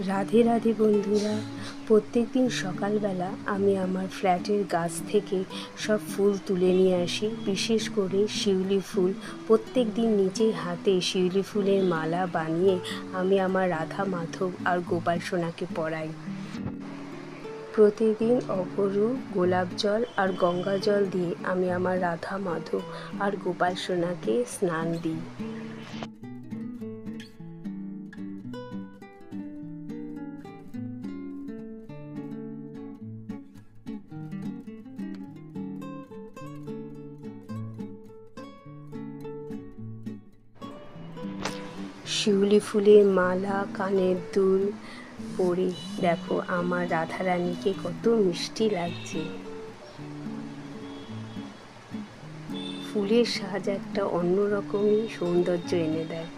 রাধে রাধে বন্ধুরা, প্রত্যেক দিন সকালবেলা আমি আমার ফ্ল্যাটের গাছ থেকে সব ফুল তুলে নিয়ে আসি। বিশেষ করে শিউলি ফুল প্রত্যেক দিন নিজের হাতে শিউলি ফুলের মালা বানিয়ে আমি আমার রাধা মাধব আর গোপাল সোনাকে পরাই। প্রতিদিন অপরূপ গোলাপ জল আর গঙ্গা জল দিয়ে আমি আমার রাধা মাধব আর গোপাল সোনাকে স্নান দিই। শিউলি ফুলের মালা, কানের দুল পরে দেখো আমার রাধারানীকে কত মিষ্টি লাগছে। ফুলের সাজ একটা অন্যরকমই সৌন্দর্য এনে দেয়।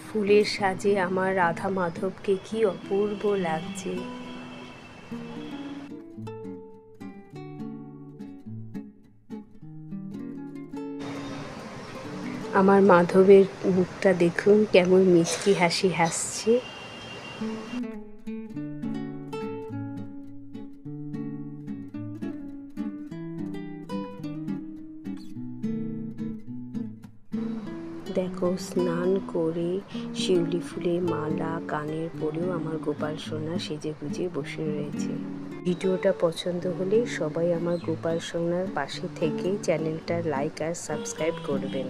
ফুলের সাজে আমার রাধা মাধবকে কি অপূর্ব লাগছে। আমার মাধবের মুখটা দেখুন কেমন মিষ্টি হাসি হাসছে। দেখো স্নান করে শিউলি ফুলের মালা কানের পরেও আমার গোপাল সোনা সেজে গুজে বসে রয়েছে। ভিডিওটা পছন্দ হলে সবাই আমার গোপাল সোনার পাশে থেকে চ্যানেলটা লাইক আর সাবস্ক্রাইব করবেন।